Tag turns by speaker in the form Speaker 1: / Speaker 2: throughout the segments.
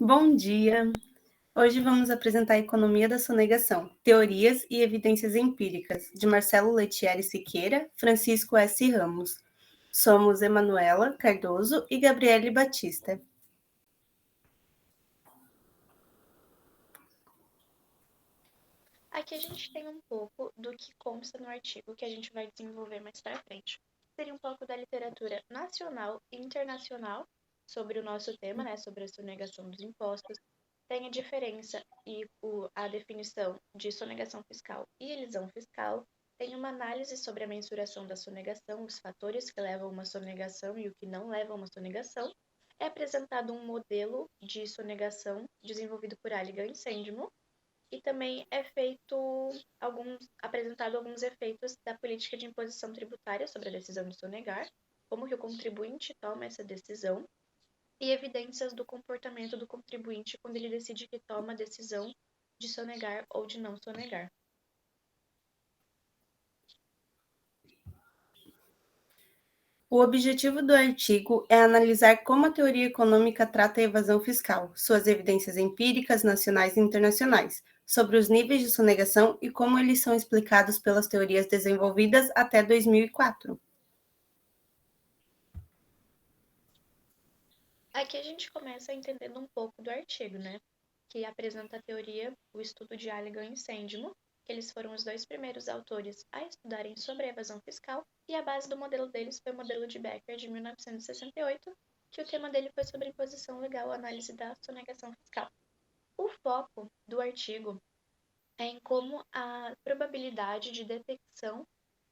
Speaker 1: Bom dia! Hoje vamos apresentar a Economia da Sonegação, Teorias e Evidências Empíricas, de Marcelo Lettieri Siqueira, Francisco S. Ramos. Somos Emanuela Cardoso e Gabriele Batista.
Speaker 2: Aqui a gente tem um pouco do que consta no artigo que a gente vai desenvolver mais para frente. Seria um pouco da literatura nacional e internacional sobre o nosso tema, né, sobre a sonegação dos impostos. Tem a diferença e a definição de sonegação fiscal e elisão fiscal. Tem uma análise sobre a mensuração da sonegação, os fatores que levam a uma sonegação e o que não leva a uma sonegação. É apresentado um modelo de sonegação desenvolvido por Halligan e Sandemo, e também é apresentado alguns efeitos da política de imposição tributária sobre a decisão de sonegar, como que o contribuinte toma essa decisão, e evidências do comportamento do contribuinte quando ele decide que toma a decisão de sonegar ou de não sonegar.
Speaker 1: O objetivo do artigo é analisar como a teoria econômica trata a evasão fiscal, suas evidências empíricas nacionais e internacionais, sobre os níveis de sonegação e como eles são explicados pelas teorias desenvolvidas até 2004.
Speaker 2: Aqui a gente começa entendendo um pouco do artigo, né? Que apresenta a teoria, o estudo de Halligan e Sandemo, que eles foram os dois primeiros autores a estudarem sobre a evasão fiscal, e a base do modelo deles foi o modelo de Becker de 1968, que o tema dele foi sobre imposição legal, análise da sonegação fiscal. O foco do artigo é em como a probabilidade de detecção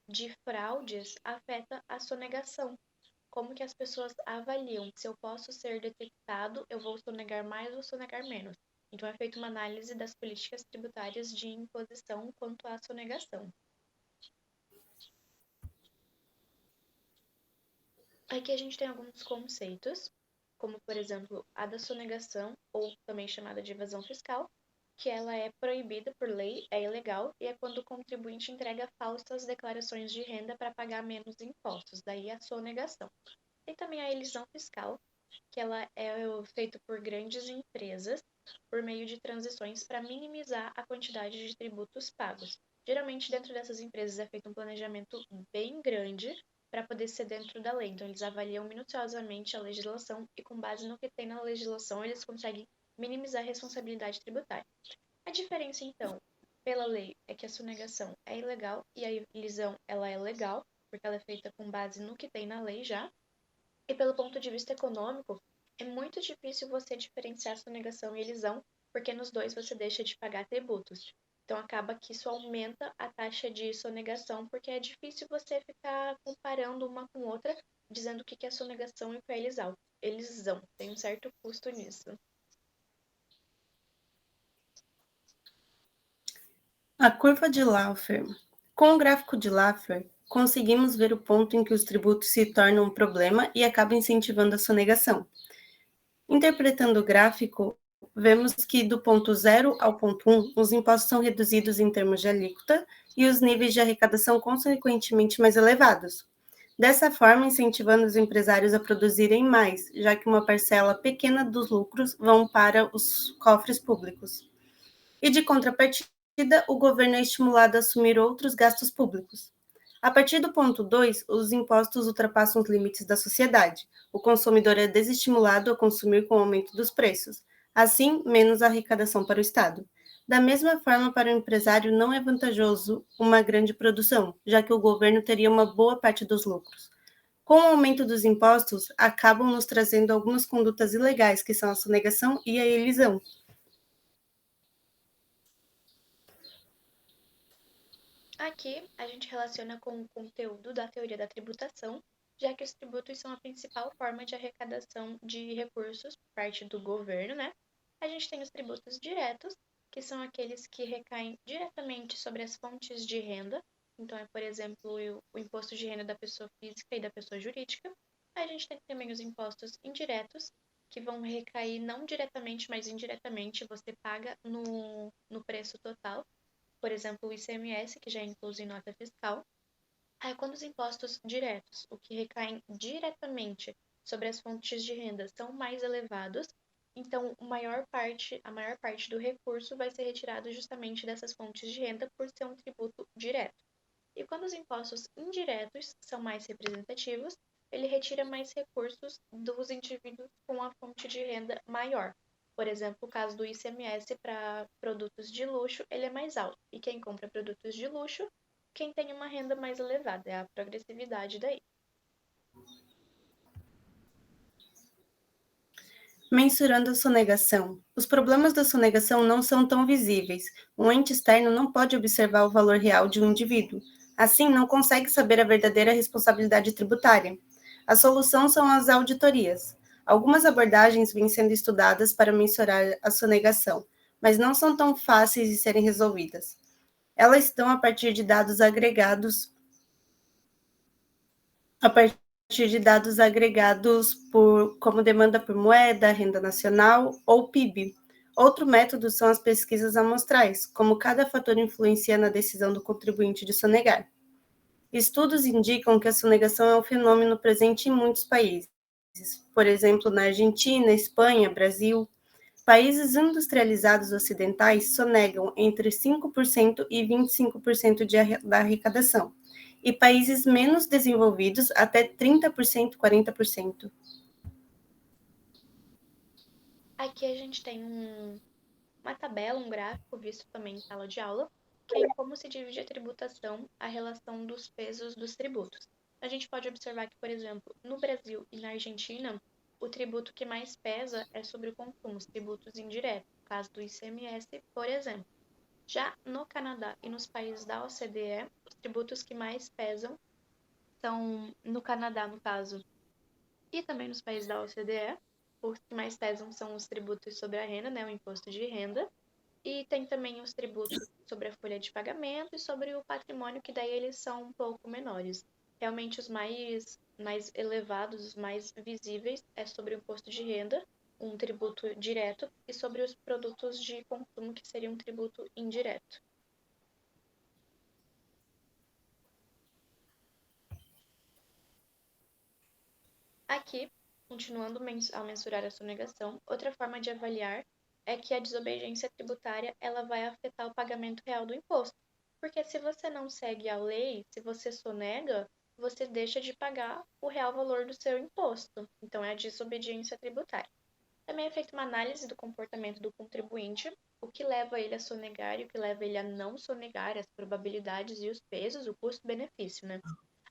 Speaker 2: de fraudes afeta a sonegação. Como que as pessoas avaliam se eu posso ser detectado, eu vou sonegar mais ou sonegar menos. Então, é feita uma análise das políticas tributárias de imposição quanto à sonegação. Aqui a gente tem alguns conceitos, como, por exemplo, a da sonegação, ou também chamada de evasão fiscal, que ela é proibida por lei, é ilegal, e é quando o contribuinte entrega falsas declarações de renda para pagar menos impostos, daí a sonegação. Tem também a elisão fiscal, que ela é feita por grandes empresas por meio de transições para minimizar a quantidade de tributos pagos. Geralmente, dentro dessas empresas é feito um planejamento bem grande para poder ser dentro da lei. Então, eles avaliam minuciosamente a legislação e, com base no que tem na legislação, eles conseguem minimizar a responsabilidade tributária. A diferença, então, pela lei é que a sonegação é ilegal e a elisão ela é legal, porque ela é feita com base no que tem na lei já. E pelo ponto de vista econômico, é muito difícil você diferenciar sonegação e elisão, porque nos dois você deixa de pagar tributos. Então acaba que isso aumenta a taxa de sonegação, porque é difícil você ficar comparando uma com outra, dizendo o que é sonegação e o que é elisão. Elisão, tem um certo custo nisso.
Speaker 1: A curva de Laffer. Com o gráfico de Laffer, conseguimos ver o ponto em que os tributos se tornam um problema e acabam incentivando a sonegação. Interpretando o gráfico, vemos que do ponto 0 ao ponto 1, os impostos são reduzidos em termos de alíquota e os níveis de arrecadação consequentemente mais elevados. Dessa forma, incentivando os empresários a produzirem mais, já que uma parcela pequena dos lucros vão para os cofres públicos. E de contrapartida, o governo é estimulado a assumir outros gastos públicos. A partir do ponto 2, os impostos ultrapassam os limites da sociedade. O consumidor é desestimulado a consumir com o aumento dos preços. Assim, menos arrecadação para o Estado. Da mesma forma, para o empresário não é vantajoso uma grande produção, já que o governo teria uma boa parte dos lucros. Com o aumento dos impostos, acabam nos trazendo algumas condutas ilegais, que são a sonegação e a elisão.
Speaker 2: Aqui a gente relaciona com o conteúdo da teoria da tributação, já que os tributos são a principal forma de arrecadação de recursos por parte do governo, né? A gente tem os tributos diretos, que são aqueles que recaem diretamente sobre as fontes de renda. Então, é, por exemplo, o imposto de renda da pessoa física e da pessoa jurídica. A gente tem também os impostos indiretos, que vão recair não diretamente, mas indiretamente, você paga no preço total. Por exemplo, o ICMS, que já é incluso em nota fiscal. Aí, quando os impostos diretos, o que recaem diretamente sobre as fontes de renda, são mais elevados, Então, a maior parte do recurso vai ser retirado justamente dessas fontes de renda por ser um tributo direto. E quando os impostos indiretos são mais representativos, ele retira mais recursos dos indivíduos com a fonte de renda maior. Por exemplo, o caso do ICMS para produtos de luxo, ele é mais alto. E quem compra produtos de luxo, quem tem uma renda mais elevada, é a progressividade daí.
Speaker 1: Mensurando a sonegação. Os problemas da sonegação não são tão visíveis. Um ente externo não pode observar o valor real de um indivíduo. Assim, não consegue saber a verdadeira responsabilidade tributária. A solução são as auditorias. Algumas abordagens vêm sendo estudadas para mensurar a sonegação, mas não são tão fáceis de serem resolvidas. Elas estão a partir de dados agregados como demanda por moeda, renda nacional ou PIB. Outro método são as pesquisas amostrais, como cada fator influencia na decisão do contribuinte de sonegar. Estudos indicam que a sonegação é um fenômeno presente em muitos países, por exemplo, na Argentina, Espanha, Brasil. Países industrializados ocidentais sonegam entre 5% e 25% da arrecadação, e países menos desenvolvidos até 30%, 40%.
Speaker 2: Aqui a gente tem uma tabela, um gráfico visto também em sala de aula, que é como se divide a tributação, a relação dos pesos dos tributos. A gente pode observar que, por exemplo, no Brasil e na Argentina, o tributo que mais pesa é sobre o consumo, os tributos indiretos, no caso do ICMS, por exemplo. Já no Canadá e nos países da OCDE, os tributos que mais pesam são no Canadá, no caso, e também nos países da OCDE, os que mais pesam são os tributos sobre a renda, né, o imposto de renda, e tem também os tributos sobre a folha de pagamento e sobre o patrimônio, que daí eles são um pouco menores. Realmente os mais elevados, os mais visíveis, é sobre o imposto de renda, um tributo direto, e sobre os produtos de consumo, que seria um tributo indireto. Aqui, continuando a mensurar a sonegação, outra forma de avaliar é que a desobediência tributária ela vai afetar o pagamento real do imposto. Porque se você não segue a lei, se você sonega, você deixa de pagar o real valor do seu imposto. Então, é a desobediência tributária. Também é feita uma análise do comportamento do contribuinte, o que leva ele a sonegar e o que leva ele a não sonegar, as probabilidades e os pesos, o custo-benefício, né?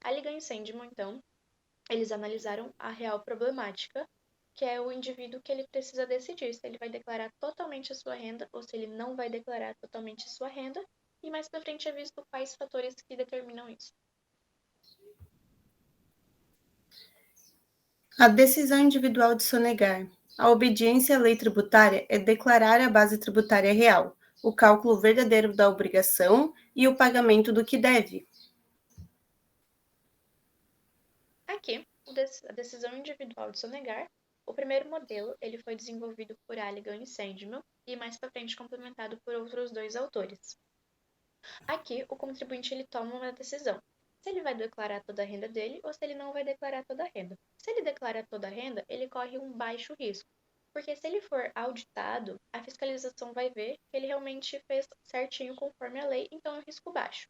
Speaker 2: A Liga Incêndio, então, eles analisaram a real problemática, que é o indivíduo que ele precisa decidir se ele vai declarar totalmente a sua renda ou se ele não vai declarar totalmente a sua renda, e mais para frente é visto quais fatores que determinam isso.
Speaker 1: A decisão individual de sonegar. A obediência à lei tributária é declarar a base tributária real, o cálculo verdadeiro da obrigação e o pagamento do que deve.
Speaker 2: Aqui, a decisão individual de sonegar, o primeiro modelo ele foi desenvolvido por Halligan e Sandman e mais para frente complementado por outros dois autores. Aqui, o contribuinte ele toma uma decisão. Se ele vai declarar toda a renda dele ou se ele não vai declarar toda a renda. Se ele declara toda a renda, ele corre um baixo risco. Porque se ele for auditado, a fiscalização vai ver que ele realmente fez certinho conforme a lei, então é um risco baixo.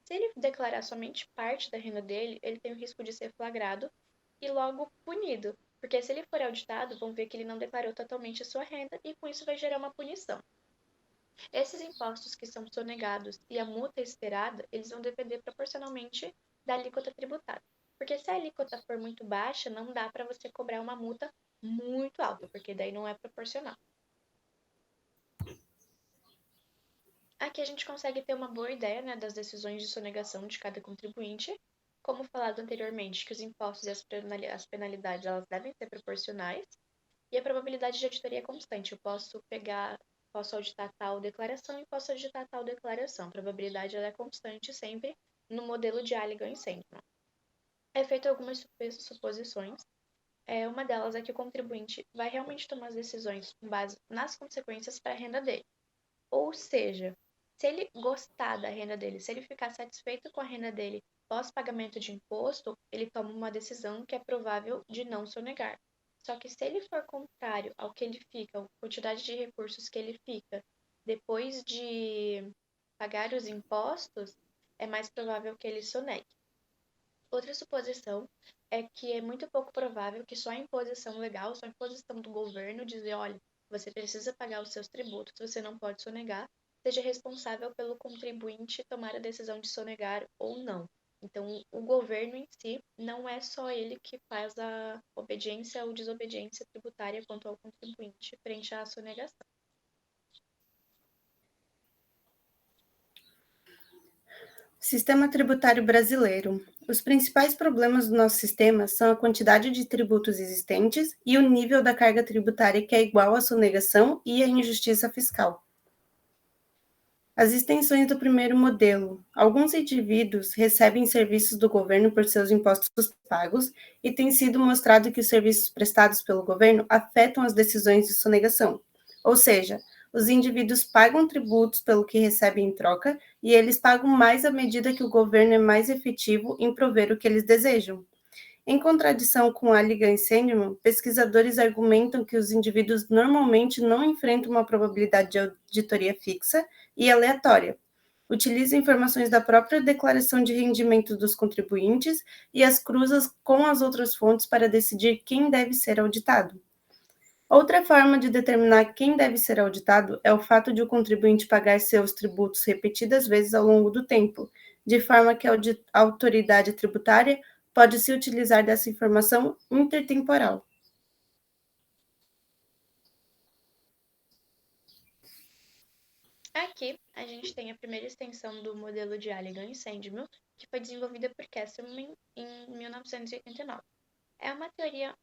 Speaker 2: Se ele declarar somente parte da renda dele, ele tem o risco de ser flagrado e logo punido. Porque se ele for auditado, vão ver que ele não declarou totalmente a sua renda e com isso vai gerar uma punição. Esses impostos que são sonegados e a multa esperada, eles vão depender proporcionalmente da alíquota tributada. Porque se a alíquota for muito baixa, não dá para você cobrar uma multa muito alta, porque daí não é proporcional. Aqui a gente consegue ter uma boa ideia, né, das decisões de sonegação de cada contribuinte. Como falado anteriormente, que os impostos e as penalidades elas devem ser proporcionais e a probabilidade de auditoria é constante. Eu posso auditar tal declaração e posso auditar tal declaração. A probabilidade ela é constante sempre no modelo de Halligan e Sandman. É feito algumas suposições. Uma delas é que o contribuinte vai realmente tomar as decisões com base nas consequências para a renda dele. Ou seja, se ele gostar da renda dele, se ele ficar satisfeito com a renda dele pós pagamento de imposto, ele toma uma decisão que é provável de não sonegar. Só que se ele for contrário ao que ele fica, a quantidade de recursos que ele fica depois de pagar os impostos, é mais provável que ele sonegue. Outra suposição é que é muito pouco provável que só a imposição legal, só a imposição do governo dizer, olha, você precisa pagar os seus tributos, você não pode sonegar, seja responsável pelo contribuinte tomar a decisão de sonegar ou não. Então, o governo em si não é só ele que faz a obediência ou desobediência tributária quanto ao contribuinte frente à sonegação.
Speaker 1: Sistema tributário brasileiro. Os principais problemas do nosso sistema são a quantidade de tributos existentes e o nível da carga tributária que é igual à sonegação e à injustiça fiscal. As extensões do primeiro modelo. Alguns indivíduos recebem serviços do governo por seus impostos pagos e tem sido mostrado que os serviços prestados pelo governo afetam as decisões de sonegação. Ou seja, os indivíduos pagam tributos pelo que recebem em troca e eles pagam mais à medida que o governo é mais efetivo em prover o que eles desejam. Em contradição com Halligan e Sandman, pesquisadores argumentam que os indivíduos normalmente não enfrentam uma probabilidade de auditoria fixa e aleatória. Utilizam informações da própria declaração de rendimento dos contribuintes e as cruzam com as outras fontes para decidir quem deve ser auditado. Outra forma de determinar quem deve ser auditado é o fato de o contribuinte pagar seus tributos repetidas vezes ao longo do tempo, de forma que a autoridade tributária pode se utilizar dessa informação intertemporal.
Speaker 2: Aqui, a gente tem a primeira extensão do modelo de Halligan e Sandman, que foi desenvolvida por Kesselman em 1989. É uma teoria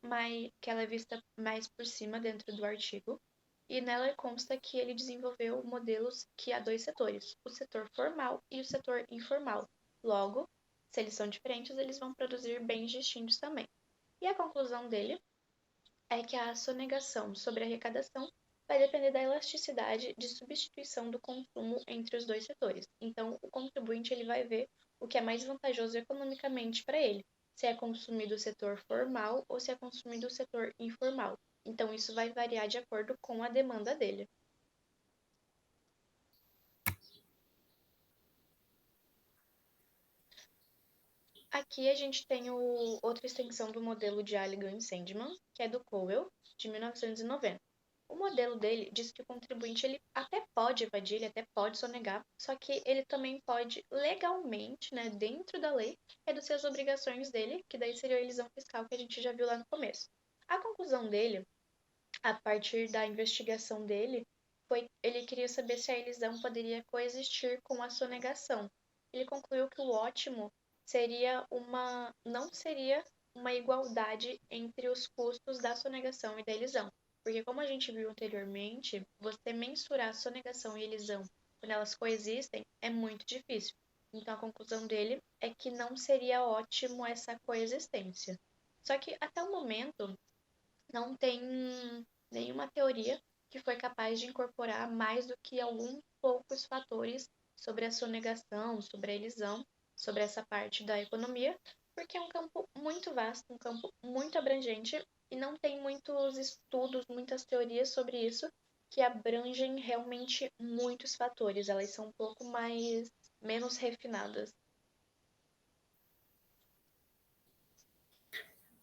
Speaker 2: que ela é vista mais por cima dentro do artigo, e nela consta que ele desenvolveu modelos que há dois setores, o setor formal e o setor informal. Logo, se eles são diferentes, eles vão produzir bens distintos também. E a conclusão dele é que a sonegação sobre a arrecadação vai depender da elasticidade de substituição do consumo entre os dois setores. Então, o contribuinte ele vai ver o que é mais vantajoso economicamente para ele, se é consumido o setor formal ou se é consumido o setor informal. Então, isso vai variar de acordo com a demanda dele. Aqui a gente tem outra extensão do modelo de Halligan e Sandman, que é do Cowell, de 1990. O modelo dele diz que o contribuinte ele até pode evadir, ele até pode sonegar, só que ele também pode legalmente, né, dentro da lei, reduzir as obrigações dele, que daí seria a elisão fiscal que a gente já viu lá no começo. A conclusão dele, a partir da investigação dele, foi ele queria saber se a elisão poderia coexistir com a sonegação. Ele concluiu que o ótimo não seria uma igualdade entre os custos da sonegação e da elisão. Porque, como a gente viu anteriormente, você mensurar sonegação e elisão quando elas coexistem é muito difícil. Então, a conclusão dele é que não seria ótimo essa coexistência. Só que, até o momento, não tem nenhuma teoria que foi capaz de incorporar mais do que alguns poucos fatores sobre a sonegação, sobre a elisão, sobre essa parte da economia, porque é um campo muito vasto, um campo muito abrangente e não tem muitos estudos, muitas teorias sobre isso que abrangem realmente muitos fatores. Elas são um pouco menos refinadas.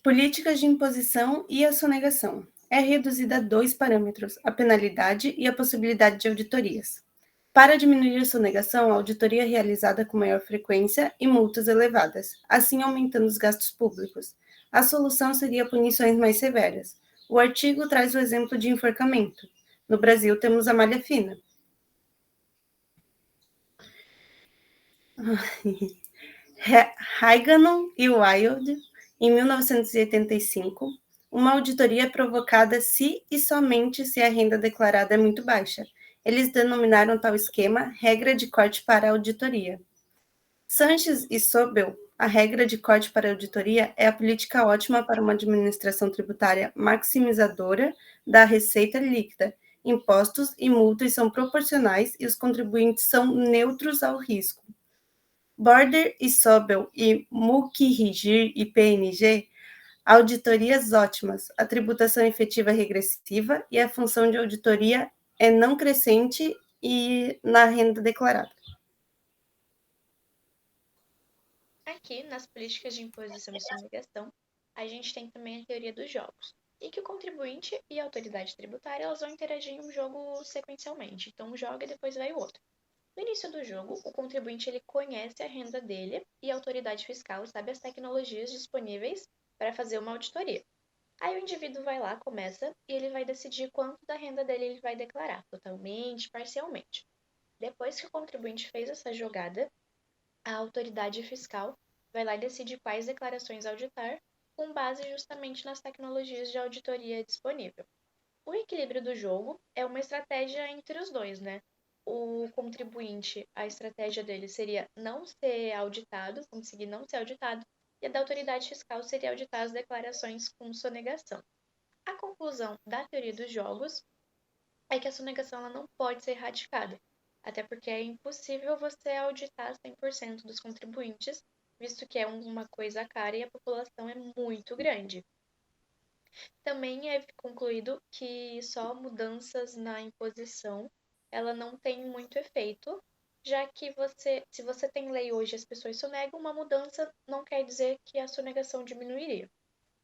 Speaker 1: Políticas de imposição e a sonegação. É reduzida a dois parâmetros, a penalidade e a possibilidade de auditorias. Para diminuir a sonegação, a auditoria é realizada com maior frequência e multas elevadas, assim aumentando os gastos públicos. A solução seria punições mais severas. O artigo traz o exemplo de enforcamento. No Brasil, temos a malha fina. Haiganon e Wild, em 1985, uma auditoria é provocada se e somente se a renda declarada é muito baixa. Eles denominaram tal esquema regra de corte para a auditoria. Sanches e Sobel, a regra de corte para a auditoria é a política ótima para uma administração tributária maximizadora da receita líquida. Impostos e multas são proporcionais e os contribuintes são neutros ao risco. Border e Sobel e Mukherjee e PNG auditorias ótimas, a tributação efetiva é regressiva e a função de auditoria é não crescente e na renda declarada.
Speaker 2: Aqui, nas políticas de imposição e sonegação, a gente tem também a teoria dos jogos, e que o contribuinte e a autoridade tributária elas vão interagir em um jogo sequencialmente. Então, um joga e depois vai o outro. No início do jogo, o contribuinte ele conhece a renda dele e a autoridade fiscal sabe as tecnologias disponíveis para fazer uma auditoria. Aí o indivíduo vai lá, começa, e ele vai decidir quanto da renda dele ele vai declarar, totalmente, parcialmente. Depois que o contribuinte fez essa jogada, a autoridade fiscal vai lá e decide quais declarações auditar, com base justamente nas tecnologias de auditoria disponível. O equilíbrio do jogo é uma estratégia entre os dois, né? O contribuinte, a estratégia dele seria não ser auditado, conseguir não ser auditado, e a da autoridade fiscal seria auditar as declarações com sonegação. A conclusão da teoria dos jogos é que a sonegação ela não pode ser erradicada, até porque é impossível você auditar 100% dos contribuintes, visto que é uma coisa cara e a população é muito grande. Também é concluído que só mudanças na imposição ela não tem muito efeito, já que se você tem lei hoje e as pessoas sonegam, uma mudança não quer dizer que a sonegação diminuiria.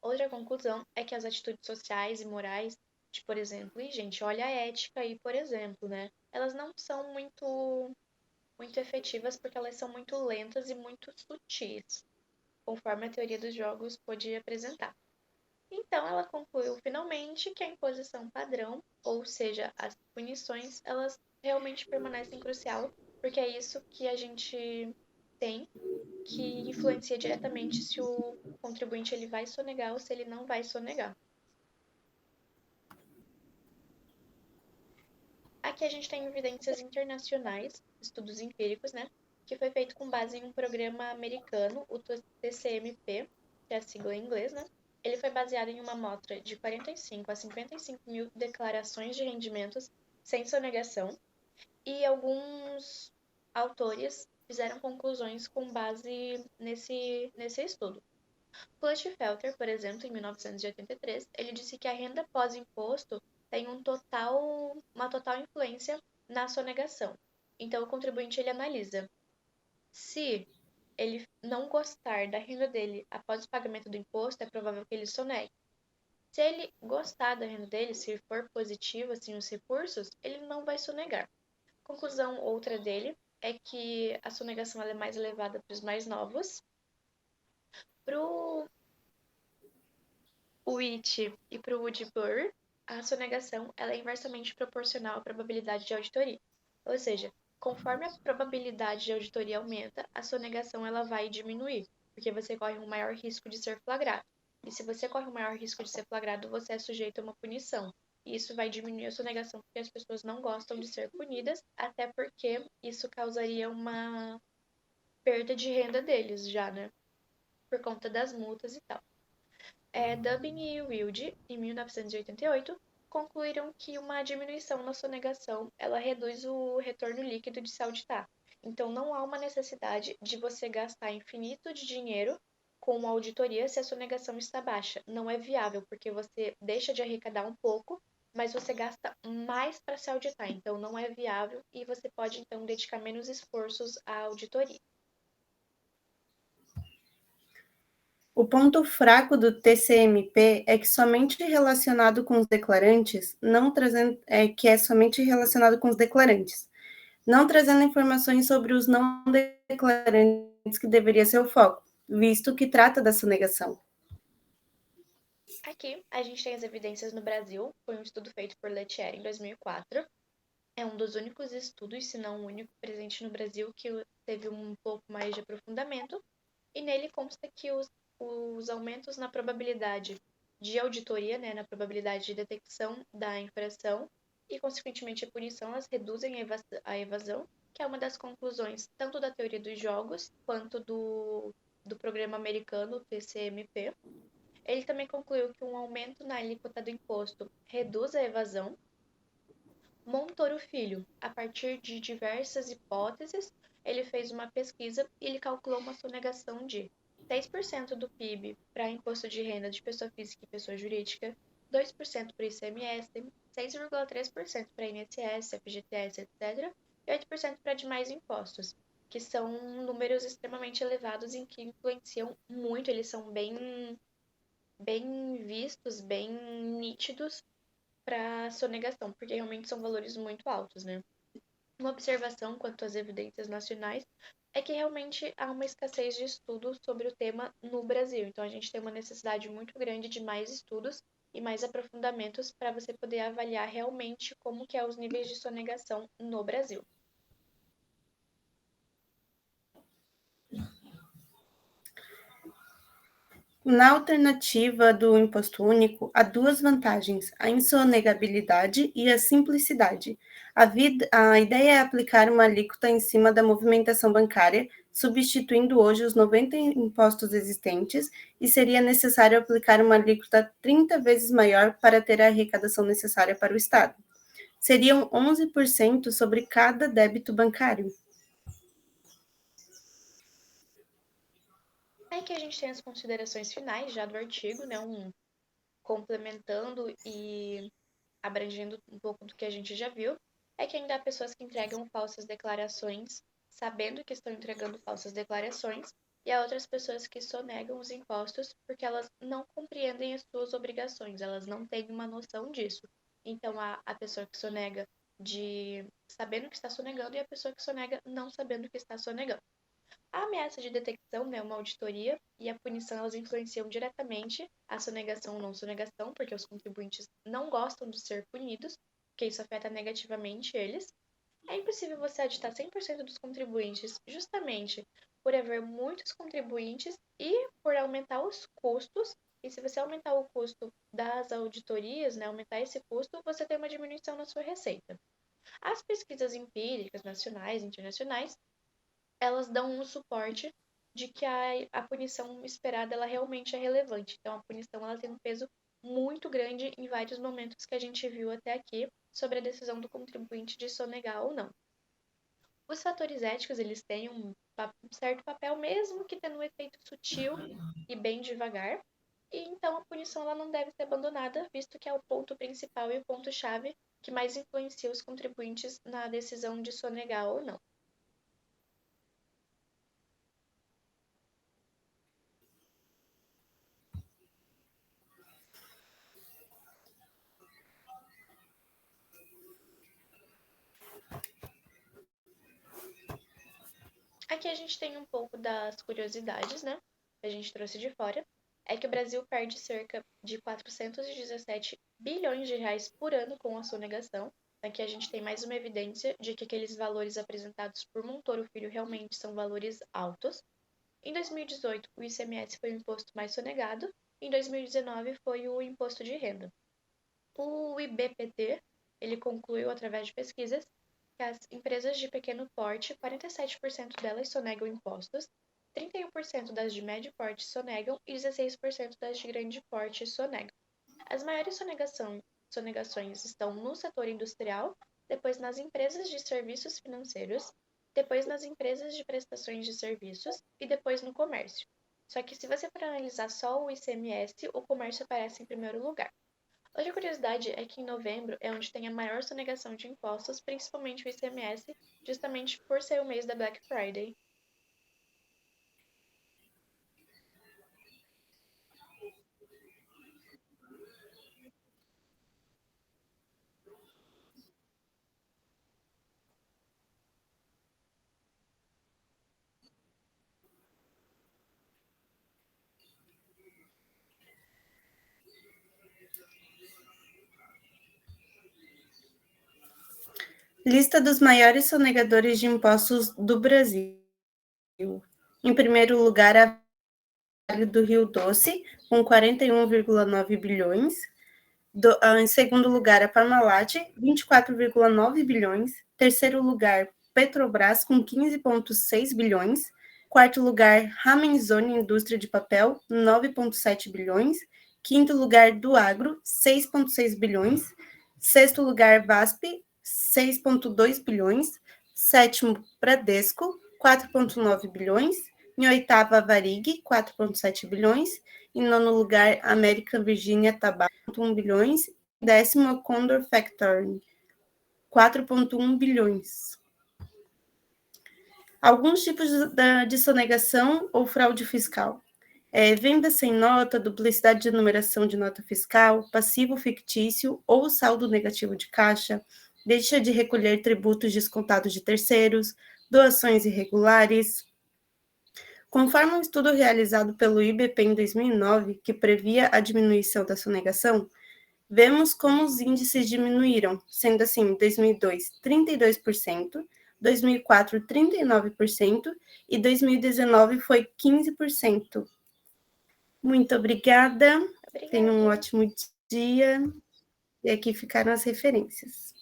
Speaker 2: Outra conclusão é que as atitudes sociais e morais, de, por exemplo, e gente, olha a ética aí, por exemplo, né? Elas não são muito efetivas porque elas são muito lentas e muito sutis, conforme a teoria dos jogos podia apresentar. Então, ela concluiu finalmente que a imposição padrão, ou seja, as punições, elas realmente permanecem crucial, porque é isso que a gente tem que influencia diretamente se o contribuinte ele vai sonegar ou se ele não vai sonegar. Aqui a gente tem evidências internacionais, estudos empíricos, né, que foi feito com base em um programa americano, o TCMP, que é a sigla em inglês, né? Ele foi baseado em uma amostra de 45 a 55 mil declarações de rendimentos sem sonegação e alguns autores fizeram conclusões com base nesse estudo. Plusfelter, por exemplo, em 1983, ele disse que a renda pós-imposto tem uma total influência na sonegação. Então, o contribuinte ele analisa se ele não gostar da renda dele após o pagamento do imposto, é provável que ele sonegue. Se ele gostar da renda dele, se for positivo assim os recursos, ele não vai sonegar. Conclusão outra dele é que a sonegação ela é mais elevada para os mais novos. Para o Witt e para o Woodbury, a sonegação ela é inversamente proporcional à probabilidade de auditoria. Ou seja, conforme a probabilidade de auditoria aumenta, a sonegação ela vai diminuir, porque você corre um maior risco de ser flagrado. E se você corre um maior risco de ser flagrado, você é sujeito a uma punição. E isso vai diminuir a sonegação, porque as pessoas não gostam de ser punidas, até porque isso causaria uma perda de renda deles já, né? Por conta das multas e tal. Dubin e Wilde, em 1988, concluíram que uma diminuição na sonegação ela reduz o retorno líquido de se auditar. Então, não há uma necessidade de você gastar infinito de dinheiro com uma auditoria se a sonegação está baixa. Não é viável, porque você deixa de arrecadar um pouco, mas você gasta mais para se auditar. Então, não é viável e você pode, então, dedicar menos esforços à auditoria.
Speaker 1: O ponto fraco do TCMP é que somente relacionado com os declarantes, não trazendo, que é somente relacionado com os declarantes, não trazendo informações sobre os não declarantes, que deveria ser o foco, visto que trata da sonegação.
Speaker 2: Aqui a gente tem as evidências no Brasil, foi um estudo feito por Lettieri em 2004. É um dos únicos estudos, se não o único, presente no Brasil que teve um pouco mais de aprofundamento, e nele consta que os aumentos na probabilidade de auditoria, né, na probabilidade de detecção da infração e, consequentemente, a punição, elas reduzem a evasão, que é uma das conclusões tanto da teoria dos jogos quanto do programa americano, o TCMP. Ele também concluiu que um aumento na alíquota do imposto reduz a evasão. Montoro Filho, a partir de diversas hipóteses, ele fez uma pesquisa e ele calculou uma sonegação de 6% do PIB para imposto de renda de pessoa física e pessoa jurídica, 2% para ICMS, 6,3% para INSS, FGTS, etc., e 8% para demais impostos, que são números extremamente elevados e que influenciam muito, eles são bem vistos, bem nítidos para sonegação, porque realmente são valores muito altos, né? Uma observação quanto às evidências nacionais é que realmente há uma escassez de estudos sobre o tema no Brasil. Então, a gente tem uma necessidade muito grande de mais estudos e mais aprofundamentos para você poder avaliar realmente como que é os níveis de sonegação no Brasil.
Speaker 1: Na alternativa do imposto único, há duas vantagens: a insonegabilidade e a simplicidade. A ideia é aplicar uma alíquota em cima da movimentação bancária, substituindo hoje os 90 impostos existentes, e seria necessário aplicar uma alíquota 30 vezes maior para ter a arrecadação necessária para o Estado. Seriam 11% sobre cada débito bancário.
Speaker 2: Aí que a gente tem as considerações finais já do artigo, né? Complementando e abrangendo um pouco do que a gente já viu, é que ainda há pessoas que entregam falsas declarações, sabendo que estão entregando falsas declarações, e há outras pessoas que sonegam os impostos porque elas não compreendem as suas obrigações, elas não têm uma noção disso. Então, há a pessoa que sonega de sabendo que está sonegando e a pessoa que sonega não sabendo que está sonegando. A ameaça de detecção, né, uma auditoria, e a punição, elas influenciam diretamente a sonegação ou não sonegação, porque os contribuintes não gostam de ser punidos, porque isso afeta negativamente eles. É impossível você auditar 100% dos contribuintes, justamente por haver muitos contribuintes e por aumentar os custos. E se você aumentar o custo das auditorias, né, aumentar esse custo, você tem uma diminuição na sua receita. As pesquisas empíricas, nacionais e internacionais, elas dão um suporte de que a punição esperada ela realmente é relevante. Então, a punição ela tem um peso muito grande em vários momentos que a gente viu até aqui sobre a decisão do contribuinte de sonegar ou não. Os fatores éticos, eles têm um certo papel, mesmo que tendo um efeito sutil e bem devagar. E então a punição ela não deve ser abandonada, visto que é o ponto principal e o ponto-chave que mais influencia os contribuintes na decisão de sonegar ou não. Aqui a gente tem um pouco das curiosidades, né? Que a gente trouxe de fora. É que o Brasil perde cerca de 417 bilhões de reais por ano com a sonegação. Aqui a gente tem mais uma evidência de que aqueles valores apresentados por Montoro Filho realmente são valores altos. Em 2018, o ICMS foi o imposto mais sonegado. Em 2019, foi o imposto de renda. O IBPT, ele concluiu através de pesquisas que as empresas de pequeno porte, 47% delas sonegam impostos, 31% das de médio porte sonegam e 16% das de grande porte sonegam. As maiores sonegações estão no setor industrial, depois nas empresas de serviços financeiros, depois nas empresas de prestações de serviços e depois no comércio. Só que se você for analisar só o ICMS, o comércio aparece em primeiro lugar. Outra curiosidade é que em novembro é onde tem a maior sonegação de impostos, principalmente o ICMS, justamente por ser o mês da Black Friday.
Speaker 1: Lista dos maiores sonegadores de impostos do Brasil. Em primeiro lugar, a Vale do Rio Doce, com 41,9 bilhões. Em segundo lugar, a Parmalat, 24,9 bilhões. Terceiro lugar, Petrobras, com 15,6 bilhões. Quarto lugar, Ramenzoni Indústria de Papel, 9,7 bilhões. Quinto lugar, do Agro, 6,6 bilhões. Sexto lugar, VASP, 6,2 bilhões. Sétimo, Bradesco, 4,9 bilhões. Em oitava, a Varig, 4,7 bilhões. Em nono lugar, American Virginia Tobacco, 1 bilhões. Em décimo, a Condor Factory, 4,1 bilhões. Alguns tipos de sonegação ou fraude fiscal. Venda sem nota, duplicidade de numeração de nota fiscal, passivo fictício ou saldo negativo de caixa, deixa de recolher tributos descontados de terceiros, doações irregulares. Conforme um estudo realizado pelo IBP em 2009, que previa a diminuição da sonegação, vemos como os índices diminuíram, sendo assim, em 2002, 32%, 2004, 39% e 2019 foi 15%. Muito obrigada. Tenha um ótimo dia. E aqui ficaram as referências.